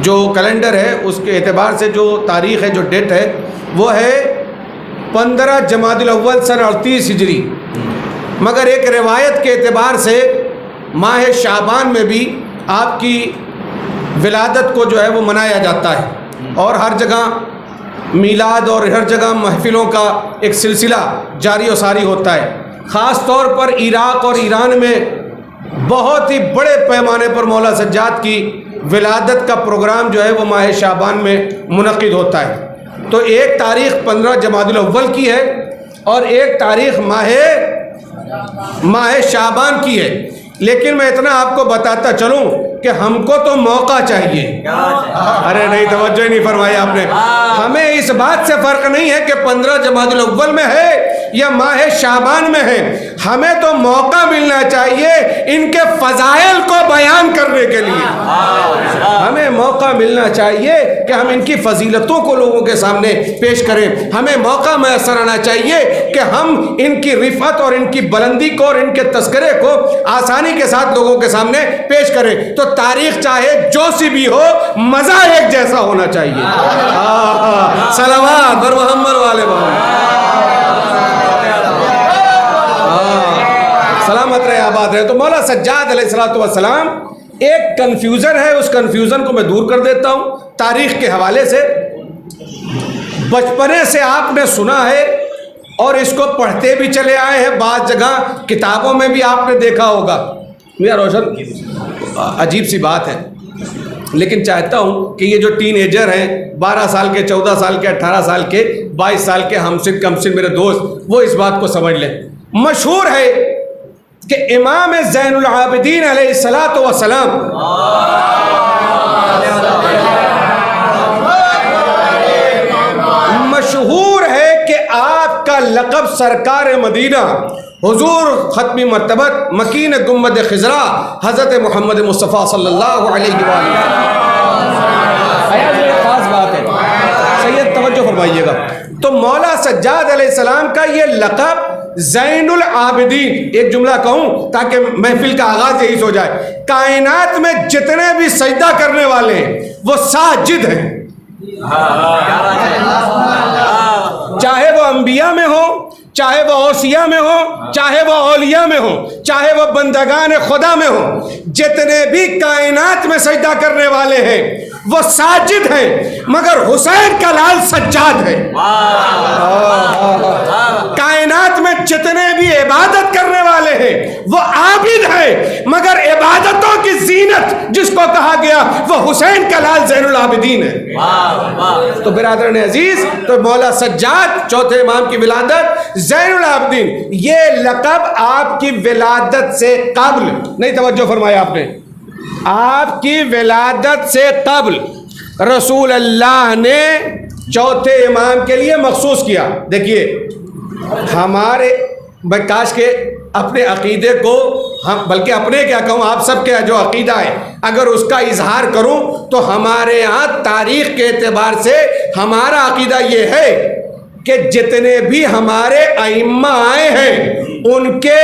جو کیلنڈر ہے اس کے اعتبار سے جو تاریخ ہے، جو ڈیٹ ہے، وہ ہے 15 جمادی الاول سن 38 ہجری. مگر ایک روایت کے اعتبار سے ماہ شعبان میں بھی آپ کی ولادت کو جو ہے وہ منایا جاتا ہے، اور ہر جگہ میلاد اور ہر جگہ محفلوں کا ایک سلسلہ جاری و ساری ہوتا ہے. خاص طور پر عراق اور ایران میں بہت ہی بڑے پیمانے پر مولا سجاد کی ولادت کا پروگرام جو ہے وہ ماہ شعبان میں منعقد ہوتا ہے. تو ایک تاریخ 15 جمادی الاول کی ہے اور ایک تاریخ ماہ شعبان کی ہے. لیکن میں اتنا آپ کو بتاتا چلوں کہ ہم کو تو موقع چاہیے. ارے نہیں، توجہ ہی نہیں فرمائی آپ نے. ہمیں اس بات سے فرق نہیں ہے کہ 15 جمادی الاول میں ہے یا ماہ شعبان میں ہے، ہمیں تو موقع ملنا چاہیے ان کے فضائل کو بیان کرنے کے لیے. ہمیں موقع ملنا چاہیے کہ ہم ان کی فضیلتوں کو لوگوں کے سامنے پیش کریں. ہمیں موقع میسر آنا چاہیے کہ ہم ان کی رفعت اور ان کی بلندی کو اور ان کے تذکرے کو آسانی کے ساتھ لوگوں کے سامنے پیش کریں. تو تاریخ چاہے جو سی بھی ہو، مزہ ایک جیسا ہونا چاہیے. صلوات بر محمد والے محمد. سلامت رہے، آباد رہے. تو مولا سجاد علیہ السلام ایک کنفیوژن ہے، اس کنفیوژن کو میں دور کر دیتا ہوں تاریخ کے حوالے سے. بچپنے سے آپ نے سنا ہے اور اس کو پڑھتے بھی چلے آئے ہیں، بعض جگہ کتابوں میں بھی آپ نے دیکھا ہوگا. میاں روشن، عجیب سی بات ہے، لیکن چاہتا ہوں کہ یہ جو ٹین ایجر ہیں، 12 سال کے، 14 سال کے، 18 سال کے، 22 سال کے ہمسن کمسن میرے دوست، وہ اس بات کو سمجھ لیں. مشہور ہے کہ امام زین العابدین علیہ السلام مشہور ہے کہ آپ کا لقب سرکار مدینہ حضور ختمی مرتبت مکین گنبد خضرا حضرت محمد مصطفیٰ صلی اللہ علیہ وآلہ. یہ خاص بات ہے، سید توجہ فرمائیے گا. تو مولا سجاد علیہ السلام کا یہ لقب زین العابدین، ایک جملہ کہوں تاکہ محفل کا آغاز یہی ہو جائے، کائنات میں جتنے بھی سجدہ کرنے والے ہیں وہ ساجد ہیں. چاہے وہ انبیاء میں ہو، چاہے وہ اوصیاء میں ہو، چاہے وہ اولیاء میں ہو، چاہے وہ بندگان خدا میں ہو، جتنے بھی کائنات میں سجدہ کرنے والے ہیں وہ ساجد ہیں. مگر حسین کا لال سجاد ہے. کائنات میں جتنے بھی عبادت کرنے والے ہیں وہ عابد ہیں، مگر عبادتوں کی زینت جس کو کہا گیا وہ حسین کا لال زین العابدین ہے. تو برادران عزیز، تو مولا سجاد چوتھے امام کی ولادت زین العابدین، یہ لقب آپ کی ولادت سے قبل نہیں، توجہ فرمایا آپ نے، آپ کی ولادت سے قبل رسول اللہ نے چوتھے امام کے لیے مخصوص کیا. دیکھیے ہمارے کاش کے اپنے عقیدے کو ہم، بلکہ اپنے کیا کہوں، آپ سب کے جو عقیدہ ہے اگر اس کا اظہار کروں تو ہمارے ہاں تاریخ کے اعتبار سے ہمارا عقیدہ یہ ہے کہ جتنے بھی ہمارے ائمہ آئے ہیں ان کے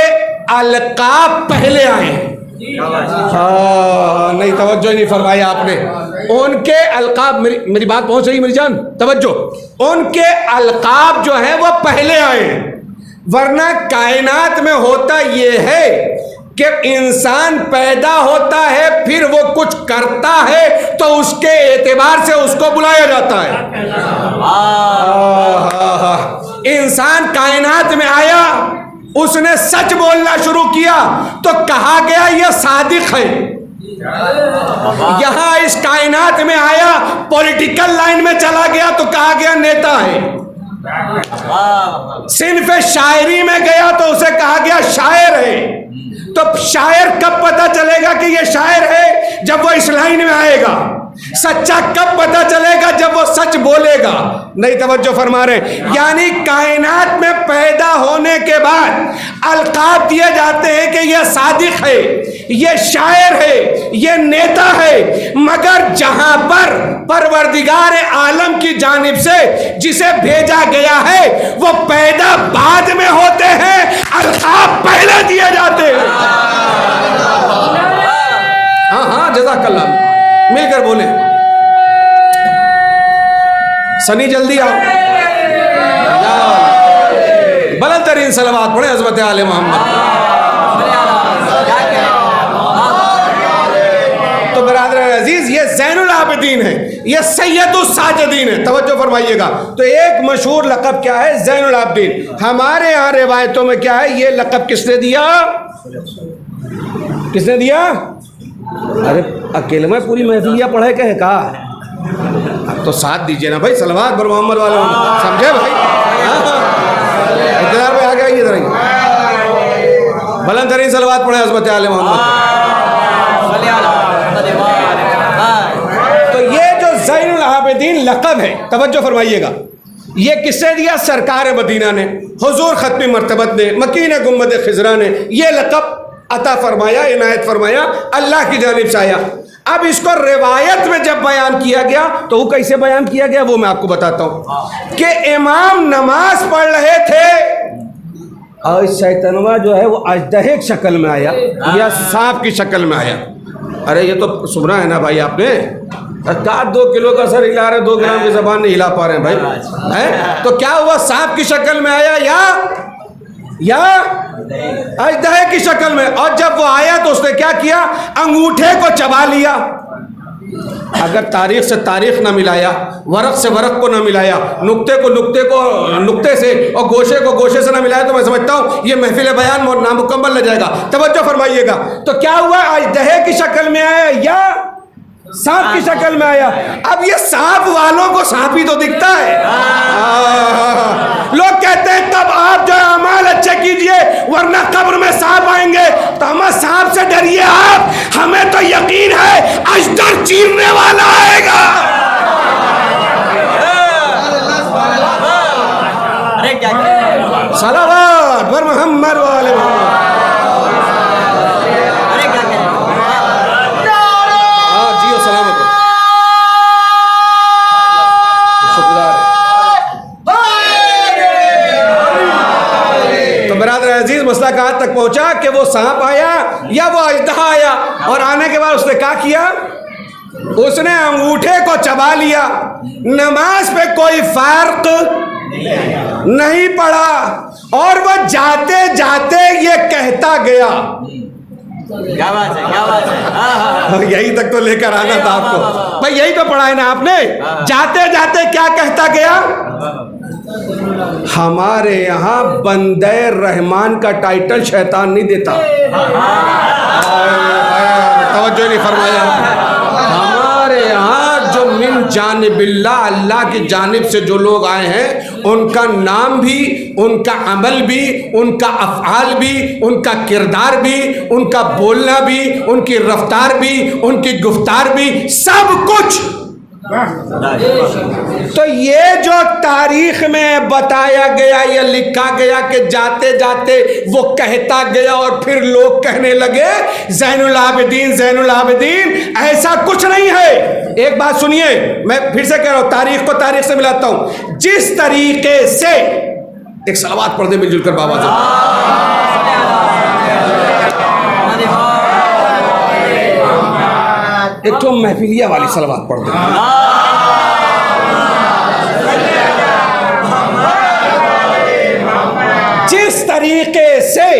القاب پہلے آئے ہیں. نہیں، توجہ نہیں فرمایا آپ نے. ان کے القاب، میری بات پہنچ رہی میری جان، توجہ، ان کے القاب جو ہیں وہ پہلے آئے ہیں. ورنہ کائنات میں ہوتا یہ ہے کہ انسان پیدا ہوتا ہے، پھر وہ کچھ کرتا ہے تو اس کے اعتبار سے اس کو بلایا جاتا ہے. انسان کائنات میں آیا، اس نے سچ بولنا شروع کیا تو کہا گیا یہ صادق ہے. یہاں اس کائنات میں آیا، پولیٹیکل لائن میں چلا گیا تو کہا گیا نیتا ہے. صنف شاعری میں گیا تو اسے کہا گیا شاعر ہے. تو شاعر کب پتہ چلے گا کہ یہ شاعر ہے؟ جب وہ اس لائن میں آئے گا. سچا کب پتہ چلے گا؟ جب وہ سچ بولے گا. نہیں، توجہ فرما رہے. یعنی کائنات میں پیدا ہونے کے بعد القاب دیے جاتے ہیں کہ یہ صادق ہے، یہ شاعر ہے، یہ نیتا ہے. مگر جہاں پر پروردگار عالم کی جانب سے جسے بھیجا گیا ہے وہ پیدا بعد میں ہوتے ہیں، القاب پہلے دیے جاتے ہیں. ہاں جزاک اللہ، مل کر بولے. سنی جلدی آؤ, بلند ترین صلوات پڑھے حضرت آل محمد. تو برادر عزیز یہ زین العابدین ہے, یہ سید الساجدین ہے. توجہ فرمائیے گا. تو ایک مشہور لقب کیا ہے؟ زین العابدین. ہمارے ہاں روایتوں میں کیا ہے, یہ لقب کس نے دیا؟ کس نے دیا؟ ارے اکیلے میں پوری محفلیہ پڑھے کہ کہا, تو ساتھ دیجئے نا بھائی, صلوات بر محمد والے سمجھے بھائی. ادھر پہ آ گیا, ادھر آئیے, بلند ترین صلوات پڑھے حضرت آل محمد. تو یہ جو زین العابدین لقب ہے, توجہ فرمائیے گا, یہ کس نے دیا؟ سرکار مدینہ نے, حضور ختمی مرتبت نے, مکین گنبد خضرا نے یہ لقب عطا فرمایا, عنایت فرمایا, اللہ کی جانب سے آیا. اب اس کو روایت میں جب بیان کیا گیا تو وہ کیسے بیان کیا گیا وہ میں آپ کو بتاتا ہوں. کہ امام نماز پڑھ رہے تھے اور شیطنوا جو ہے وہ اژدہے کی شکل میں آیا یا سانپ کی شکل میں آیا. ارے یہ تو سنا ہے نا بھائی آپ نے, 2 کلو کا سر ہلا رہے, 2 گرام کی زبان نہیں ہلا پا رہے ہیں بھائی. تو کیا ہوا؟ سانپ کی شکل میں آیا یا اژدہے کی شکل میں. اور جب وہ آیا تو اس نے کیا کیا؟ انگوٹھے کو چبا لیا. اگر تاریخ سے تاریخ نہ ملایا, ورق سے ورق کو نہ ملایا, نقطے کو نقطے سے اور گوشے کو گوشے سے نہ ملایا تو میں سمجھتا ہوں یہ محفل بیان نامکمل رہ جائے گا. توجہ فرمائیے گا. تو کیا ہوا؟ اژدہے کی شکل میں آیا یا سانپ کی شکل میں آیا. اب یہ سانپ والوں کو سانپ ہی تو دکھتا ہے. لوگ کہتے ہیں تب آپ جو اعمال اچھے کیجئے ورنہ قبر میں سانپ آئیں گے. تو ہمیں سانپ سے ڈریے آپ, ہمیں تو یقین ہے اژدر چیرنے والا آئے گا. صلوات بر محمد والے محمد. عزیز مسئلہ کہاں تک پہنچا کہ وہ سانپ آیا یا وہ اژدہا آیا, اور آنے کے بعد اس نے کیا کیا؟ اس نے انگوٹھے کو چبا لیا. نماز پہ کوئی فرق نہیں پڑا, اور وہ جاتے جاتے یہ کہتا گیا. یہی تک تو لے کر آنا تھا آپ کو بھائی, یہی تو پڑھا ہے نا آپ نے. جاتے جاتے کیا کہتا گیا؟ ہمارے یہاں بندے رحمان کا ٹائٹل شیطان نہیں دیتا. توجہ نہیں فرمایا. ہمارے یہاں جو من جانب اللہ, اللہ کی جانب سے جو لوگ آئے ہیں ان کا نام بھی, ان کا عمل بھی, ان کا افعال بھی, ان کا کردار بھی, ان کا بولنا بھی, ان کی رفتار بھی, ان کی گفتار بھی, سب کچھ. تو یہ جو تاریخ میں بتایا گیا یا لکھا گیا کہ جاتے جاتے وہ کہتا گیا اور پھر لوگ کہنے لگے زین العابدین زین العابدین, ایسا کچھ نہیں ہے. ایک بات سنیے, میں پھر سے کہہ رہا ہوں, تاریخ کو تاریخ سے ملاتا ہوں. جس طریقے سے ایک صلوات پڑھ دے مل جل کر بابا سے, ایک تو محفلیہ والی صلوات پڑھ دے. جس طریقے سے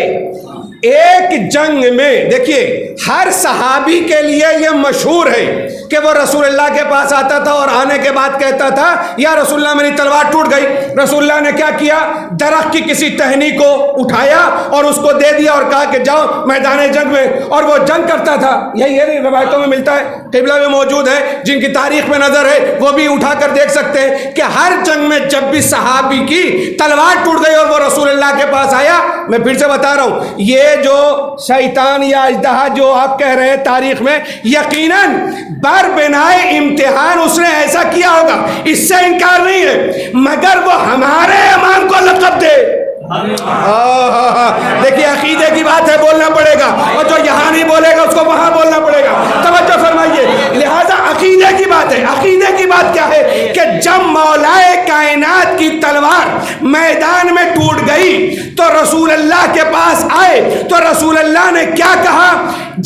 ایک جنگ میں, دیکھیے ہر صحابی کے لیے یہ مشہور ہے کہ وہ رسول اللہ کے پاس آتا تھا اور آنے کے بعد کہتا تھا یا رسول اللہ میری تلوار ٹوٹ گئی. رسول اللہ نے کیا کیا؟ درخت کی کسی ٹہنی کو اٹھایا اور اس کو دے دیا اور کہا کہ جاؤ میدان جنگ میں, اور وہ جنگ کرتا تھا. یہی روایتوں میں ملتا ہے, قبلہ میں موجود ہے, جن کی تاریخ میں نظر ہے وہ بھی اٹھا کر دیکھ سکتے ہیں کہ ہر جنگ میں جب بھی صحابی کی تلوار ٹوٹ گئی اور وہ رسول اللہ کے پاس آیا, میں پھر سے بتا رہا ہوں, یہ جو شیطان یا اژدہا جو آپ کہہ رہے ہیں تاریخ میں, یقیناً بر بنائے امتحان اس نے ایسا کیا ہوگا, اس سے انکار نہیں ہے, مگر وہ ہمارے امام کو لقب دے. دیکھیے عقیدے کی بات ہے, بولنا پڑے گا, اور جو یہاں نہیں بولے گا اس کو وہاں بولنا پڑے گا. توجہ فرمائیے. لہذا عقیدے کی بات ہے. عقیدے کی بات کیا ہے کہ جب مولائے کائنات کی تلوار میدان میں ٹوٹ گئی تو رسول اللہ کے پاس آئے تو رسول اللہ نے کیا کہا؟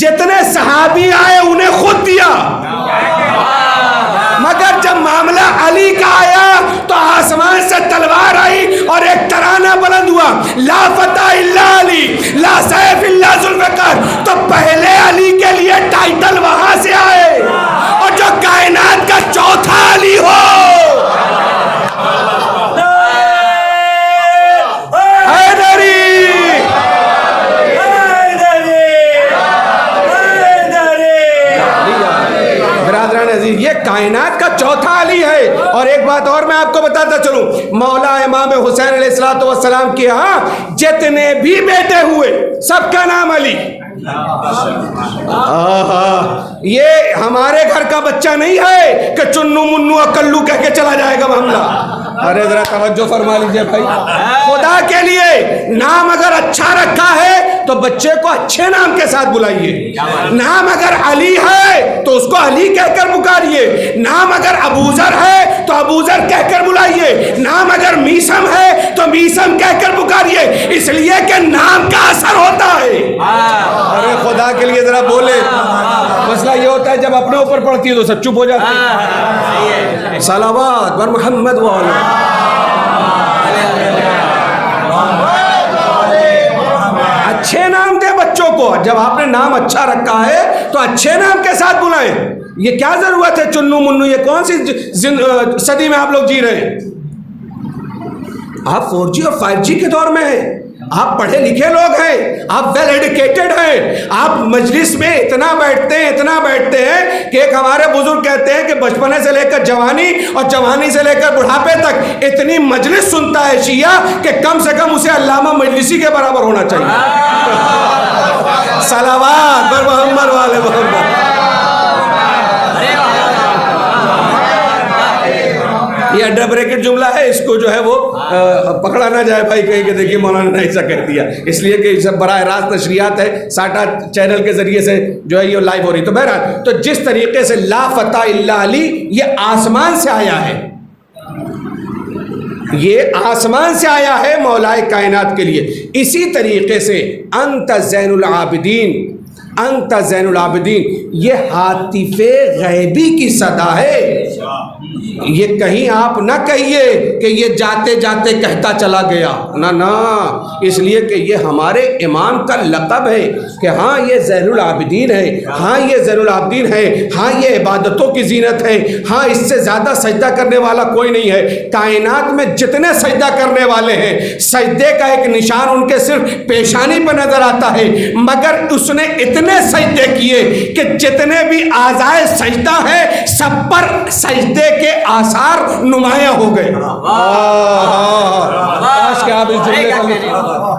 جتنے صحابی آئے انہیں خود دیا. ترانہ بلند ہوا لا فتح الا علی لا سیف الا ذوالفقار، تو پہلے علی کے لیے ٹائٹل وہاں سے آئے، اور جو کائنات کا چوتھا علی ہو یہ کائنات کا چوتھا علی ہے۔ اور ایک بات اور میں آپ کو بتاتا چلوں، مولا امام حسین علیہ السلام کے ہاں جتنے بھی بیٹے ہوئے سب کا نام علی۔ یہ ہمارے گھر کا بچہ نہیں ہے کہ چنو منو اکلو کہہ کے چلا جائے گا معاملہ۔ ارے ذرا توجہ فرما لیجئے بھائی، خدا کے لیے نام اگر اچھا رکھا ہے تو بچے کو اچھے نام کے ساتھ بلائیے۔ نام اگر علی ہے تو اس کو علی کہہ کر پکاریے، نام اگر ابوذر ہے تو ابوذر کہہ کر بلائیے، نام اگر میثم ہے تو میثم کہہ کر پکاریے، اس لیے کہ نام کا اثر ہوتا ہے۔ ارے خدا کے لیے ذرا بولے، مسئلہ یہ ہوتا ہے جب اپنے اوپر پڑتی ہے تو سب چپ ہو جاتے ہیں۔ صلوات بر محمد وعلی اچھے نام دے بچوں کو، جب آپ نے نام اچھا رکھا ہے تو اچھے نام کے ساتھ بلائیں۔ یہ کیا ضرورت ہے چنو منو، یہ کون سی صدی میں آپ لوگ جی رہے ہیں؟ آپ 4G اور 5G کے دور میں ہیں، آپ پڑھے لکھے لوگ ہیں، آپ ویل ایڈوکیٹڈ ہیں، آپ مجلس میں اتنا بیٹھتے ہیں کہ ایک ہمارے بزرگ کہتے ہیں کہ بچپنے سے لے کر جوانی اور جوانی سے لے کر بڑھاپے تک اتنی مجلس سنتا ہے شیعہ کہ کم سے کم اسے علامہ مجلسی کے برابر ہونا چاہیے۔ صلوات بر محمد والے محمد۔ یہ انڈر بریکٹ جملہ ہے، اس کو جو ہے وہ پکڑا نہ جائے بھائی کہیں کہ دیکھیے مولانا نے ایسا کہہ دیا، اس لیے کہ سب براہ راست نشریات ہے، ساٹا چینل کے ذریعے سے جو ہے یہ لائیو ہو رہی۔ تو بہرحال تو جس طریقے سے لا فتح الا علی یہ آسمان سے آیا ہے، یہ آسمان سے آیا ہے مولا کائنات کے لیے، اسی طریقے سے انت زین العابدین، انت زین العابدین یہ عاطف غیبی کی صدا ہے۔ یہ کہیں آپ نہ کہیے کہ یہ جاتے جاتے کہتا چلا گیا، نہ، اس لیے کہ یہ ہمارے امام کا لقب ہے کہ ہاں یہ زین العابدین ہے، ہاں یہ زین العابدین ہے، ہاں یہ عبادتوں کی زینت ہے، ہاں اس سے زیادہ سجدہ کرنے والا کوئی نہیں ہے۔ کائنات میں جتنے سجدہ کرنے والے ہیں سجدے کا ایک نشان ان کے صرف پیشانی پر نظر آتا ہے، مگر اس نے اتنے سجدے کیے کہ جتنے بھی اعضائے سجدہ ہیں سب پر سجدے کے آثار نمایاں ہو گئے۔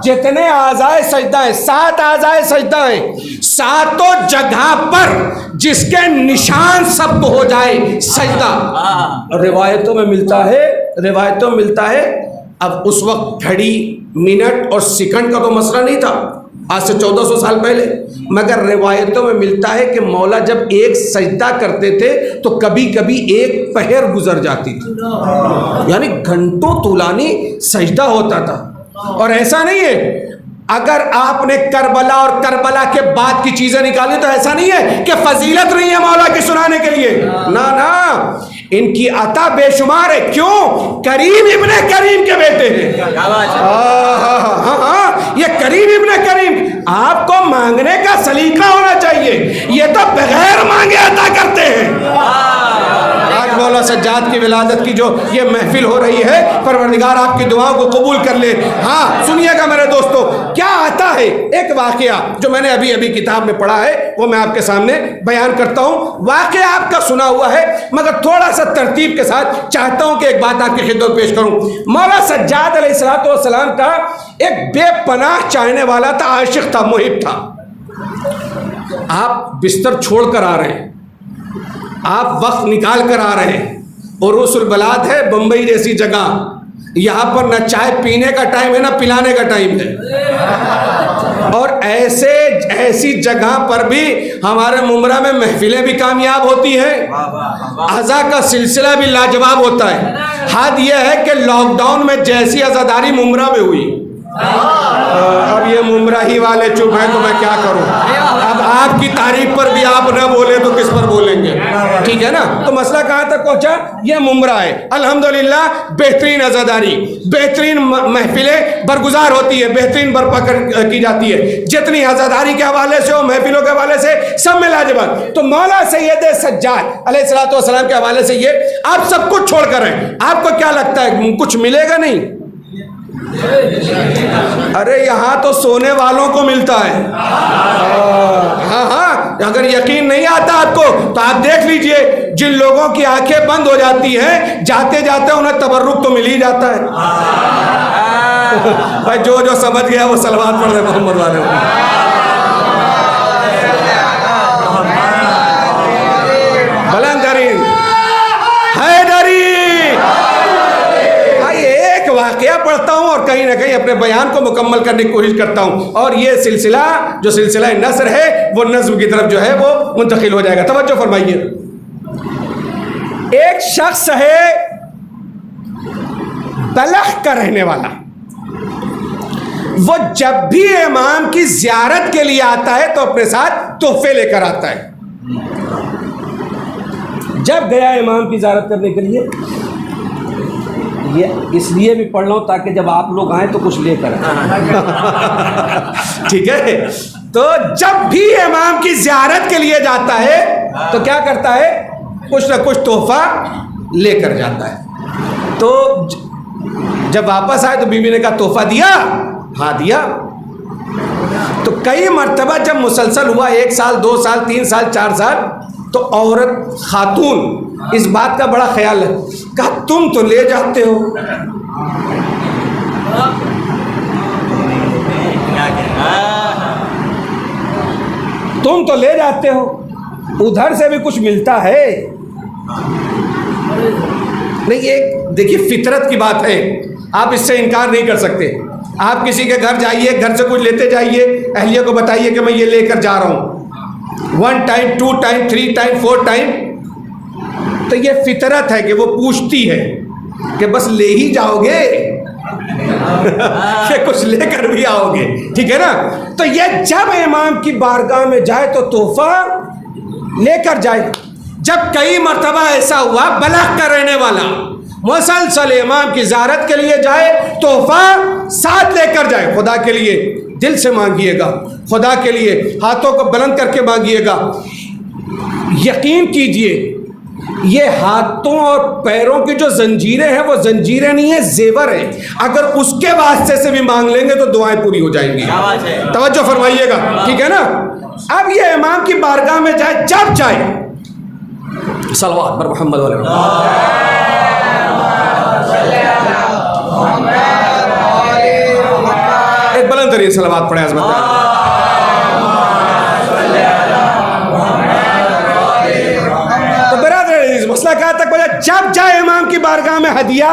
جتنے اعضائے سجدہ ہیں، 7 اعضائے سجدہ ہیں، 7 جگہ پر جس کے نشان سب کو ہو جائے سجدہ۔ روایتوں میں ملتا ہے اب اس وقت گھڑی منٹ اور سیکنڈ کا تو مسئلہ نہیں تھا، آج سے 1400 سال پہلے، مگر روایتوں میں ملتا ہے کہ مولا جب ایک سجدہ کرتے تھے تو کبھی کبھی ایک پہر گزر جاتی تھی، یعنی گھنٹوں طولانی سجدہ ہوتا تھا۔ اور ایسا نہیں ہے اگر آپ نے کربلا اور کربلا کے بعد کی چیزیں نکالی تو ایسا نہیں ہے کہ فضیلت نہیں ہے مولا کی سنانے کے لیے، نہ، ان کی عطا بے شمار ہے۔ کیوں؟ کریم ابن کریم کے بیٹے ہیں۔ ہاں، یہ کریم ابن کریم، آپ کو مانگنے کا سلیقہ ہونا چاہیے، یہ تو بغیر مانگے عطا کرتے ہیں۔ آج مولا سجاد کی ولادت کی جو یہ محفل ہو رہی ہے، پروردگار آپ کی دعاؤں کو قبول کر لے۔ ہاں سنیے گا میرے دوستو، کیا آتا ہے ایک واقعہ جو میں نے ابھی کتاب میں پڑھا ہے، وہ میں آپ کے سامنے بیان کرتا ہوں۔ واقعہ آپ کا سنا ہوا ہے مگر تھوڑا سا ترتیب کے ساتھ چاہتا ہوں کہ ایک بات آپ کی خدمت پیش کروں۔ مولا سجاد علیہ السلام کا ایک بے پناہ چاہنے والا تھا، عاشق تھا، محب تھا۔ آپ بستر چھوڑ کر آ رہے ہیں، آپ وقت نکال کر آ رہے ہیں، عروس البلاد ہے بمبئی جیسی جگہ، یہاں پر نہ چائے پینے کا ٹائم ہے نہ پلانے کا ٹائم ہے، اور ایسی جگہ پر بھی ہمارے ممرہ میں محفلیں بھی کامیاب ہوتی ہیں، عزا کا سلسلہ بھی لاجواب ہوتا ہے۔ حد یہ ہے کہ لاک ڈاؤن میں جیسی عزاداری ممرہ میں ہوئی، اب یہ ممراہی والے چپ ہیں تو میں کیا کروں؟ اب آپ کی تعریف پر بھی آپ نہ بولے تو کس پر بولیں گے؟ ٹھیک ہے نا؟ تو مسئلہ کہاں تک پہنچا؟ یہ ممرا ہے۔ الحمدللہ بہترین عزاداری، بہترین محفلیں برگزار ہوتی ہے، بہترین برپا کی جاتی ہے، جتنی عزاداری کے حوالے سے ہو، محفلوں کے حوالے سے، سب میں لاجواب۔ تو مولا سید سجاد علیہ السلام کے حوالے سے یہ آپ سب کچھ چھوڑ کر ہیں، آپ کو کیا لگتا ہے کچھ ملے گا نہیں؟ ارے یہاں تو سونے والوں کو ملتا ہے۔ ہاں ہاں، اگر یقین نہیں آتا آپ کو تو آپ دیکھ لیجئے، جن لوگوں کی آنکھیں بند ہو جاتی ہیں جاتے جاتے انہیں تبرک تو مل ہی جاتا ہے۔ بھائی جو سمجھ گیا وہ صلوات پڑھ دے محمد والے۔ بلندرین حیدری۔ واقعہ پڑھتا ہوں اور کہیں نہ کہیں اپنے بیان کو مکمل کرنے کی کوشش کرتا ہوں، اور یہ سلسلہ جو سلسلہ نثر ہے وہ نظم کی طرف جو ہے وہ منتقل ہو جائے گا۔ توجہ فرمائیے، ایک شخص ہے بلخ کا رہنے والا، وہ جب بھی امام کی زیارت کے لیے آتا ہے تو اپنے ساتھ تحفے لے کر آتا ہے۔ جب گیا امام کی زیارت کرنے کے لیے، یہ اس لیے بھی پڑھ لوں تاکہ جب آپ لوگ آئیں تو کچھ لے کر آئیں۔ ٹھیک ہے، تو جب بھی امام کی زیارت کے لیے جاتا ہے تو کیا کرتا ہے؟ کچھ نہ کچھ تحفہ لے کر جاتا ہے۔ تو جب واپس آئے تو بیوی نے کہا تحفہ دیا؟ ہاں دیا۔ تو کئی مرتبہ جب مسلسل ہوا، 1 سال 2 سال 3 سال 4 سال، تو عورت خاتون اس بات کا بڑا خیال ہے، کہا تم تو لے جاتے ہو، تم تو لے جاتے ہو، ادھر سے بھی کچھ ملتا ہے؟ نہیں، ایک دیکھیے فطرت کی بات ہے، آپ اس سے انکار نہیں کر سکتے۔ آپ کسی کے گھر جائیے، گھر سے کچھ لیتے جائیے، اہلیہ کو بتائیے کہ میں یہ لے کر جا رہا ہوں، 1 ٹائم 2 ٹائم 3 ٹائم 4 ٹائم، تو یہ فطرت ہے کہ وہ پوچھتی ہے کہ بس لے ہی جاؤ گے کہ کچھ لے کر بھی آؤ گے؟ ٹھیک ہے نا؟ تو یہ جب امام کی بارگاہ میں جائے تو تحفہ لے کر جائے۔ جب کئی مرتبہ ایسا ہوا، بلخ کا رہنے والا مسلسل امام کی زیارت کے لیے جائے، تحفہ ساتھ لے کر جائے، خدا کے لیے دل سے مانگیے گا، خدا کے لیے ہاتھوں کو بلند کر کے مانگیے گا۔ یقین کیجئے یہ ہاتھوں اور پیروں کی جو زنجیریں ہیں وہ زنجیریں نہیں ہیں، زیور ہیں، اگر اس کے واسطے سے بھی مانگ لیں گے تو دعائیں پوری ہو جائیں گی۔ توجہ فرمائیے گا، ٹھیک ہے نا؟ اب یہ امام کی بارگاہ میں جائے، جب جائے صلوات پر محمد علیہ ایک بلند ترین صلوات پڑھے عظمت کا۔ مسئلہ کہاں تک پہنچا؟ جب جائے امام کی بارگاہ میں ہدیہ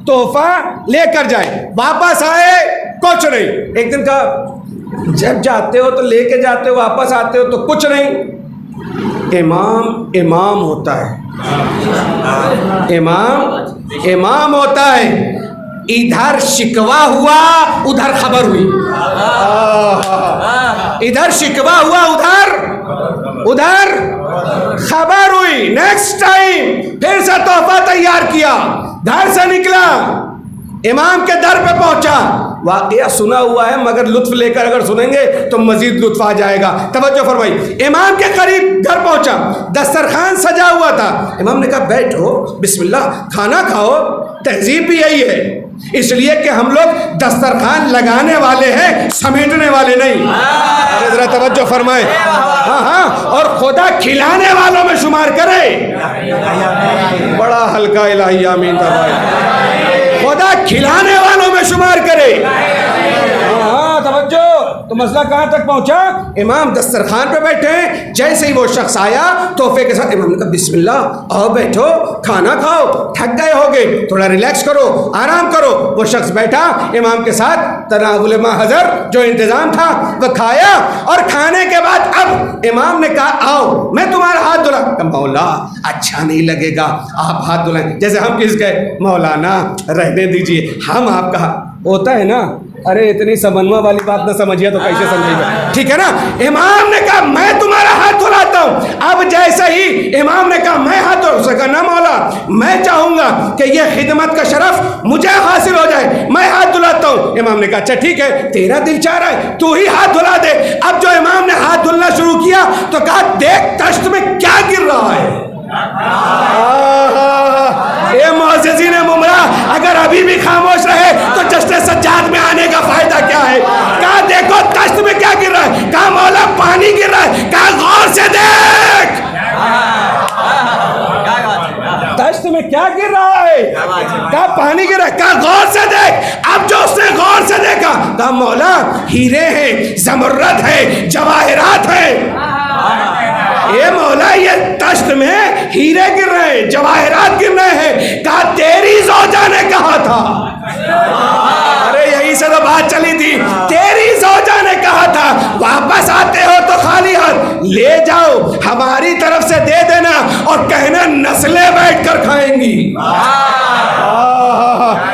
تحفہ لے کر جائے، واپس آئے کچھ نہیں۔ ایک دن کہا جب جاتے ہو تو لے کے جاتے ہو، واپس آتے ہو تو کچھ نہیں۔ امام ہوتا ہے، امام ہوتا ہے، ادھر شکوا ہوا ادھر خبر ہوئی، ادھر شکوا ہوا ادھر خبر ہوئی، نیکسٹ ٹائم پھر سے تحفہ تیار کیا، گھر سے نکلا، امام کے در پہ پہنچا، واقعہ سنا ہوا ہے مگر لطف لے کر اگر سنیں گے تو مزید لطف آ جائے گا۔ توجہ فرمائی، امام کے قریب گھر پہنچا، دسترخوان سجا ہوا تھا، امام نے کہا بیٹھو، بسم اللہ، کھانا کھاؤ۔ تہذیب بھی یہی ہے، اس لیے کہ ہم لوگ دسترخوان لگانے والے ہیں، سمیٹنے والے نہیں۔ ارے ذرا توجہ فرمائے، ہاں ہاں، اور خدا کھلانے والوں میں شمار کرے۔ بڑا ہلکا الہی آمین فرمائے، خدا کھلانے والوں میں شمار کرے۔ ہاں توجہ، تو مسئلہ کہاں تک پہنچا؟ امام دسترخوان پہ بیٹھے ہیں، جیسے ہی وہ شخص آیا تحفے کے ساتھ، امام نے کہا بسم اللہ، آؤ بیٹھو، کھانا کھاؤ، تھک گئے ہوگے، تھوڑا ریلیکس کرو، آرام کرو۔ وہ شخص بیٹھا، امام کے ساتھ تناول ما حضر جو انتظام تھا وہ کھایا، اور کھانے کے بعد اب امام نے کہا آؤ میں تمہارا ہاتھ دھلا۔ مولا اچھا نہیں لگے گا آپ ہاتھ دھلائیں، جیسے ہم کس گئے، مولانا رہنے دیجئے، ہم آپ کا ہوتا ہے نا ارے اتنی سمنوا والی بات نہ سمجھیے تو کیسے سمجھے گا؟ ٹھیک ہے نا؟ امام نے کہا میں تمہارا ہاتھ دھلاتا ہوں. اب جیسے ہی امام نے کہا میں ہاتھ دھلا، اس نے کہا نہ مولا، میں چاہوں گا کہ یہ خدمت کا شرف مجھے حاصل ہو جائے، میں ہاتھ دھلاتا ہوں. امام نے کہا اچھا ٹھیک ہے، تیرا دل چاہ رہا ہے تو ہی ہاتھ دھلا دے. اب جو امام نے ہاتھ دھلنا شروع کیا تو کہا دیکھ تشت میں کیا گر رہا ہے. اے معززین ممرہ، اگر ابھی بھی خاموش رہے تو جشن سجاد میں آنے کا فائدہ کیا ہے؟ کہا دیکھو تشت میں کیا گر رہا ہے. کہا مولا پانی گر رہا ہے. کہا غور سے دیکھ تشت میں کیا گر رہا ہے. کہا پانی گر رہا ہے. کہا غور سے دیکھ. اب جو اس نے غور سے دیکھا کہا مولا ہیرے ہیں، زمرد ہے، جواہرات ہیں. اے مولا یہ تشت میں ہیرے گر رہے ہیں، جواہرات گر رہے ہیں. کہا تیری زوجہ نے کہا تھا. ارے یہی سے تو بات چلی تھی. تیری زوجہ نے کہا تھا واپس آتے ہو تو خالی ہاتھ لے جاؤ، ہماری طرف سے دے دینا اور کہنا نسلیں بیٹھ کر کھائیں گی،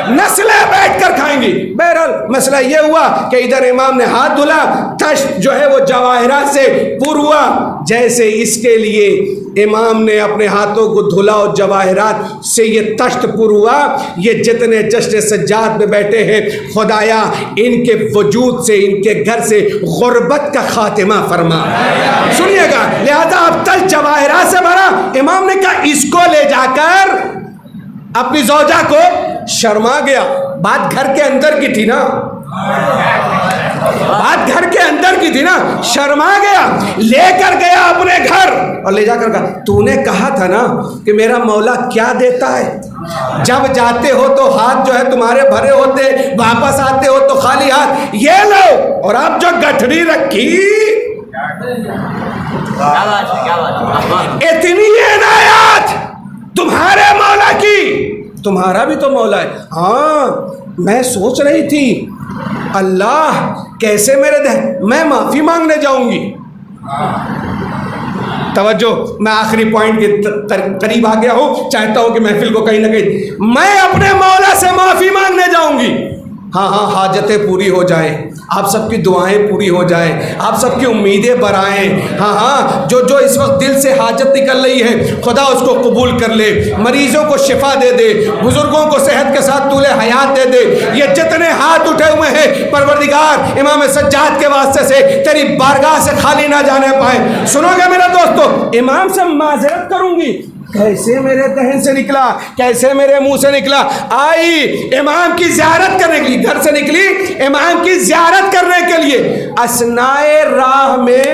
نسلیں بیٹھ کر کھائیں گی. بہرحال مسئلہ یہ ہوا کہ ادھر امام نے ہاتھ دھلا، تشت جو ہے وہ جواہرات سے پر ہوا. جیسے اس کے لیے امام نے اپنے ہاتھوں کو دھلا اور جواہرات سے یہ تشت پر ہوا، یہ جتنے جشن سجاد میں بیٹھے ہیں خدایا ان کے وجود سے، ان کے گھر سے غربت کا خاتمہ فرما. سنیے گا، لہذا اب تشت جواہرات سے بھرا. امام نے کہا اس کو لے جا کر اپنی زوجہ کو، شرما گیا. بات گھر کے اندر کی تھی نا، بات گھر کے اندر کی تھی نا، شرما گیا. لے کر گیا اپنے گھر اور لے جا کر کہا تو نے کہا تھا نا کہ میرا مولا کیا دیتا ہے، جب جاتے ہو تو ہاتھ جو ہے تمہارے بھرے ہوتے، واپس آتے ہو تو خالی ہاتھ. یہ لو. اور اب جو گٹھڑی رکھی، اتنی عنایت تمہارے مولا کی. تمہارا بھی تو مولا ہے. ہاں میں سوچ رہی تھی اللہ کیسے میرے میں معافی مانگنے جاؤں گی. توجہ، میں آخری پوائنٹ کے قریب آ گیا ہوں، چاہتا ہوں کہ محفل کو کہیں نہ کہیں میں اپنے مولا سے معافی مانگنے جاؤں گی. ہاں ہاں حاجتیں پوری ہو جائیں، آپ سب کی دعائیں پوری ہو جائیں، آپ سب کی امیدیں برآئیں. ہاں ہاں جو اس وقت دل سے حاجت نکل رہی ہے خدا اس کو قبول کر لے، مریضوں کو شفا دے دے، بزرگوں کو صحت کے ساتھ طول حیات دے دے. یہ جتنے ہاتھ اٹھے ہوئے ہیں پروردگار امام سجاد کے واسطے سے تیری بارگاہ سے خالی نہ جانے پائیں. سنو گے میرے دوستو، امام سے معذرت کروں گی، کیسے میرے دہن سے نکلا، کیسے میرے منہ سے نکلا. آئی امام کی زیارت کرنے کے لیے، گھر سے نکلی امام کی زیارت کرنے کے لیے. اثنائے راہ میں،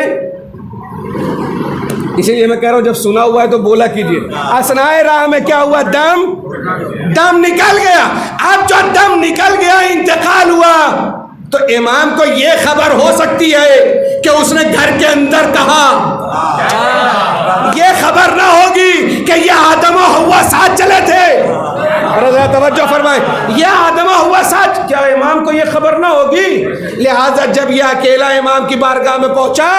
اسی لیے میں کہہ رہا ہوں جب سنا ہوا ہے تو بولا کیجئے. اثنائے راہ میں کیا ہوا؟ دم نکل گیا. اب جو دم نکل گیا، انتقال ہوا، تو امام کو یہ خبر ہو سکتی ہے کہ اس نے گھر کے اندر کہا. یہ خبر نہ ہوگی کہ یہ آدم و حوا ساتھ چلے تھے. توجہ فرمائیں، یہ آدم و حوا ساتھ، کیا امام کو یہ خبر نہ ہوگی؟ لہذا جب یہ اکیلا امام کی بارگاہ میں پہنچا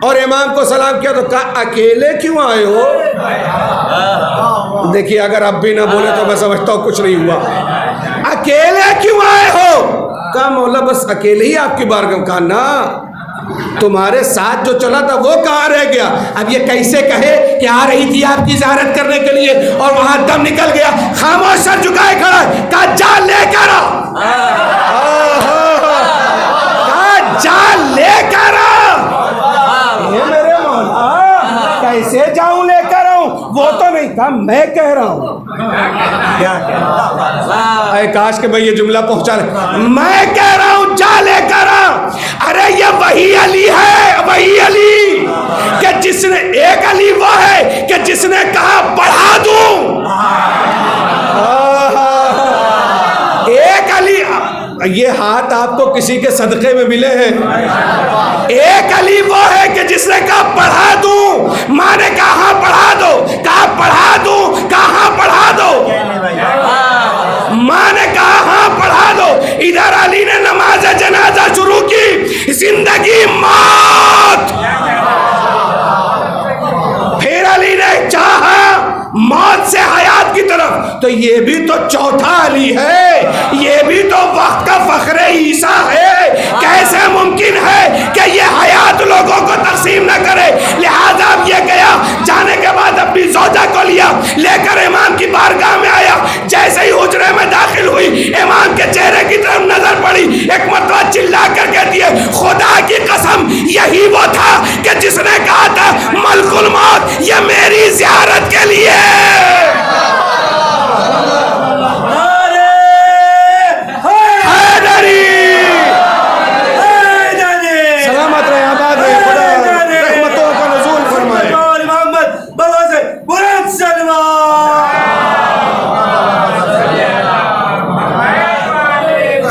اور امام کو سلام کیا تو کہا اکیلے کیوں آئے ہو؟ دیکھیے اگر اب بھی نہ بولے تو میں سمجھتا ہوں کچھ نہیں ہوا. اکیلے کیوں آئے ہو؟ کہا مولا بس اکیلے ہی آپ کی بارگاہ. کہا نا تمہارے ساتھ جو چلا تھا وہ کہاں رہ گیا؟ اب یہ کیسے کہے کہ آ رہی تھی آپ کی زیارت کرنے کے لیے اور وہاں دم نکل گیا. خاموش سر جھکائے کھڑا ہے. کہا جا لے کر آ. کہا جا لے کر آ. یہ میرے مولا کیسے جاؤں لے کر آؤں؟ وہ تو نہیں تھا، میں کہہ رہا ہوں. اے کاش کہ میں یہ جملہ پہنچا رہا، میں کہہ رہا ہوں جا لے کر آ. ارے یہ وہی علی ہے، وہی علی کہ جس نے، ایک علی وہ ہے کہ جس نے کہا پڑھا دوں. ایک علی، یہ ہاتھ آپ کو کسی کے صدقے میں ملے ہیں. ایک علی وہ ہے کہ جس نے کہا پڑھا دوں. ماں نے کہا ہاں پڑھا دو، کہا پڑھا دوں، کہا ہاں پڑھا دو. ماں نے کہا ہاں پڑھا دو. ادھر علی نے نماز جنازہ شروع کی، زندگی موت. پھر علی نے چاہا موت سے حیات کی طرف، تو یہ بھی تو چوتھا علی ہے، یہ بھی تو وقت کا فخر عیسیٰ ہے۔ کیسے ممکن ہے کہ یہ حیات لوگوں کو تقسیم نہ کرے؟ لہذا اب یہ گیا، جانے کے بعد اپنی زوجہ کو لیا، لے کر امام کی بارگاہ میں آیا۔ جیسے ہی حجرے میں داخل ہوئی، امام کے چہرے کی طرف نظر پڑی، ایک مرتبہ چلا کر کہتی ہے خدا کی قسم یہی وہ تھا کہ جس نے کہا تھا ملک الموت یہ میری زیارت کے لیے سلامت رہے، آباد رہے، خدا رحمتوں کا نزول فرمائے۔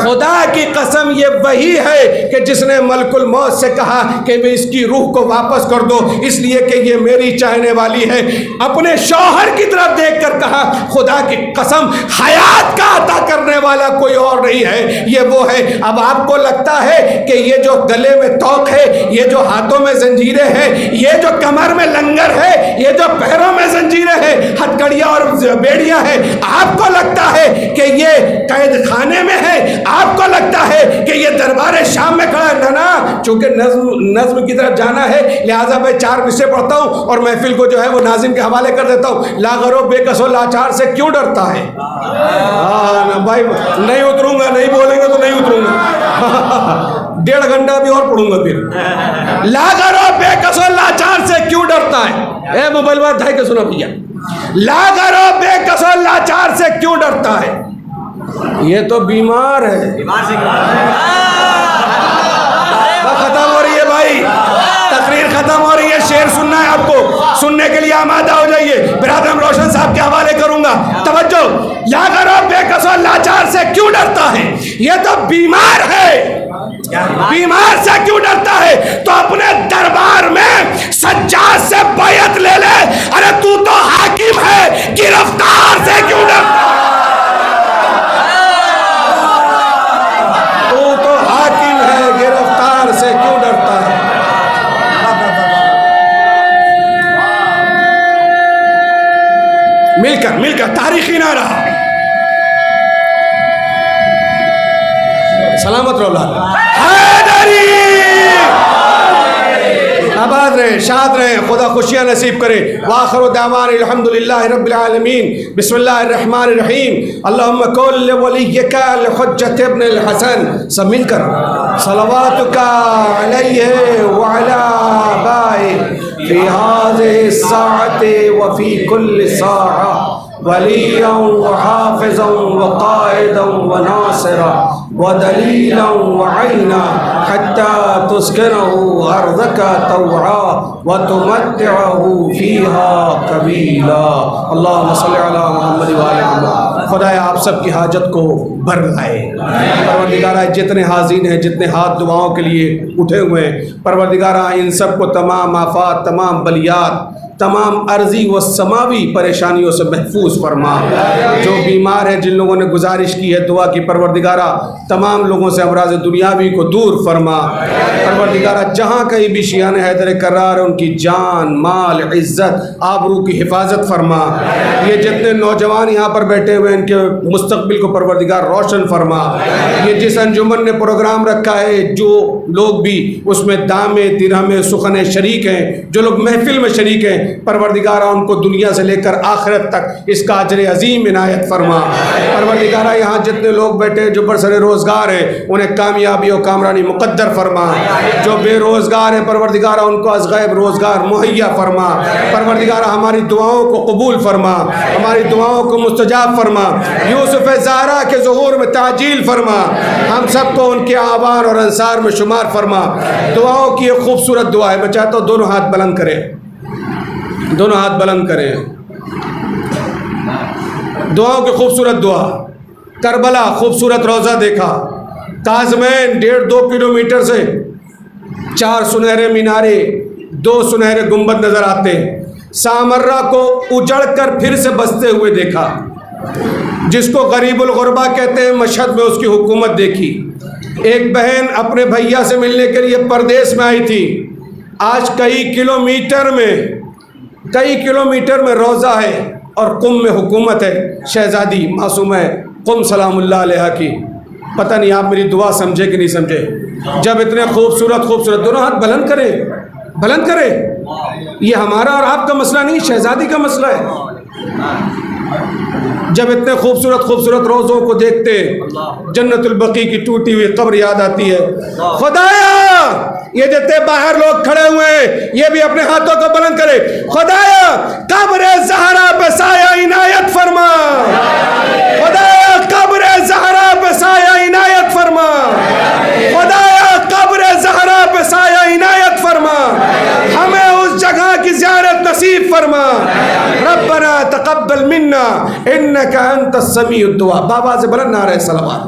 خدا کی قسم یہ وہی ہے کہ جس نے ملک الموت سے کہا کہ میں اس کی روح کو واپس کر دو، اس لیے کہ یہ میری چاہنے والی ہے۔ اپنے شوہر کی طرف دیکھ کر کہا خدا کی قسم حیات کا عطا کرنے والا کوئی اور نہیں ہے، یہ وہ ہے۔ اب آپ کو لگتا ہے کہ یہ جو گلے میں توق ہے، یہ جو ہاتھوں میں زنجیریں ہیں، یہ جو کمر میں لنگر ہے، یہ جو پیروں میں زنجیریں ہیں، ہتھکڑیاں اور بیڑیاں ہیں، آپ کو لگتا ہے کہ یہ قید خانے میں ہے؟ آپ کو لگتا ہے کہ یہ دربار شام میں کھڑا ہے؟ نہ، چونکہ نظم کی طرف جانا ہے لہٰذا میں 4 مصرے پڑھتا ہوں اور محفل کو جو ہے وہ ناظم کے حوالے کر دیتا ہوں۔ لاغر و بے کس و لاچار سے کیوں ڈرتا ہے؟ بھائی نہیں اتروں گا، نہیں بولیں گے تو نہیں اتروں گا، 1.5 گھنٹہ بھی اور پڑھوں گا پھر۔ لاغر و بے کس و لاچار سے کیوں ڈرتا ہے؟ اے موبائل بات دھائی کے سنا پیا، لاغر و بے کس و لاچار سے کیوں ڈرتا ہے؟ یہ تو بیمار ہے۔ ختم ہو رہی ہے بھائی، تقریر ختم ہو رہی ہے، شعر سننا ہے آپ کو، سننے کے لیے آمادہ ہو جائیے۔ برادرم روشن صاحب کے حوالے کروں گا، توجہ۔ لاغر و بے کس و لاچار سے کیوں ڈرتا ہے؟ یہ تو بیمار ہے۔ بیمار سے کیوں ڈرتا ہے؟ تو اپنے دربار میں سجاد سے بیعت لے لے۔ ارے تو حاکم ہے، گرفتار سے کیوں ڈرتا ہے؟ گرفتار سے کیوں ڈرتا ہے؟ مل کر تاریخی نہ رہا۔ سلامت رہو، حیدری آباد رہے، شاد رہے، خدا خوشیاں نصیب کرے۔ وآخر دعوان الحمدللہ رب العالمین۔ بسم اللہ الرحمن الرحیم۔ اللہم کل ولیک الحجۃ ابن الحسن، سب مل کر صلواتک علیہ وعلی آبائہ فی هذه الساعة وفی کل ساعة ولیا وحافظا وقائدا وناصرا ودلیلا وعینا حتی تسکنه ارضک طوعا وتمتعه فیها قبیلا۔ اللہم صلی علی محمد وآل محمد۔ خدایا آپ سب کی حاجت کو بھر لائے۔ پروردگارہ جتنے حاضرین ہیں، جتنے ہاتھ دعاؤں کے لیے اٹھے ہوئے ہیں، پروردگارہ ان سب کو تمام آفات، تمام بلیات، تمام عرضی و سماوی پریشانیوں سے محفوظ فرما۔ جو بیمار ہیں، جن لوگوں نے گزارش کی ہے دعا کی، پروردگارہ تمام لوگوں سے امراض دنیاوی کو دور فرما۔ پروردگارہ جہاں کہیں بھی شیعان حیدر کرار ان کی جان، مال، عزت، آبرو کی حفاظت فرما۔ یہ جتنے نوجوان یہاں پر بیٹھے ہوئے ان کے مستقبل کو پروردگار روشن فرما۔ یہ جس انجمن نے پروگرام رکھا ہے، جو لوگ بھی اس میں دامے درہمے سخنے شریک ہیں، جو لوگ محفل میں شریک ہیں، پروردگارہ ان کو دنیا سے لے کر آخرت تک اس کا اجر عظیم عنایت فرما۔ پروردگارہ یہاں جتنے لوگ بیٹھے جو برسر روزگار ہیں، انہیں کامیابی و کامرانی مقدر فرما۔ جو بے روزگار ہیں، پروردگارہ ان کو از غیب روزگار مہیا فرما۔ پروردگارہ ہماری دعاؤں کو قبول فرما، ہماری دعاؤں کو مستجاب فرما۔ یوسف زہرا کے ظہور میں تعجیل فرما، ہم سب کو ان کے آبان اور انصار میں شمار فرما۔ دعاؤں کی ایک خوبصورت دعا ہے، میں چاہتا ہوں دونوں ہاتھ بلند کریں، دونوں ہاتھ بلند کریں۔ دعاؤں کی خوبصورت دعا۔ کربلا خوبصورت روضہ دیکھا، تازمین 1.5-2 کلومیٹر سے 4 سنہرے مینارے، 2 سنہرے گنبد نظر آتے ہیں۔ سامرہ کو اجڑ کر پھر سے بستے ہوئے دیکھا، جس کو غریب الغربا کہتے ہیں، مشہد میں اس کی حکومت دیکھی۔ ایک بہن اپنے بھیا سے ملنے کے لیے پردیس میں آئی تھی، آج کئی کلومیٹر میں روضہ ہے، اور قم میں حکومت ہے شہزادی معصومہ قم سلام اللہ علیہ کی. پتہ نہیں آپ میری دعا سمجھے کہ نہیں سمجھے. جب اتنے خوبصورت دونوں ہاتھ بلند کرے. یہ ہمارا اور آپ کا مسئلہ نہیں، شہزادی کا مسئلہ ہے. جب اتنے خوبصورت روزوں کو دیکھتے جنت البقیع کی ٹوٹی ہوئی قبر یاد آتی ہے. خدایا یہ جتنے باہر لوگ کھڑے ہوئے ہیں یہ بھی اپنے ہاتھوں کو بلند کرے. خدایا قبر زہرا پہ سایہ عنایت فرما. خدایا قبر زہرا پہ سایہ عنایت فرما. خدایا قبر زہرا پہ سایہ عنایت فرما. ہمیں اس جگہ کی زیارت نصیب فرما. ربنا تقبل منا انك انت السمیع الدعاء. بابا سے بلند نعرہ صلوات.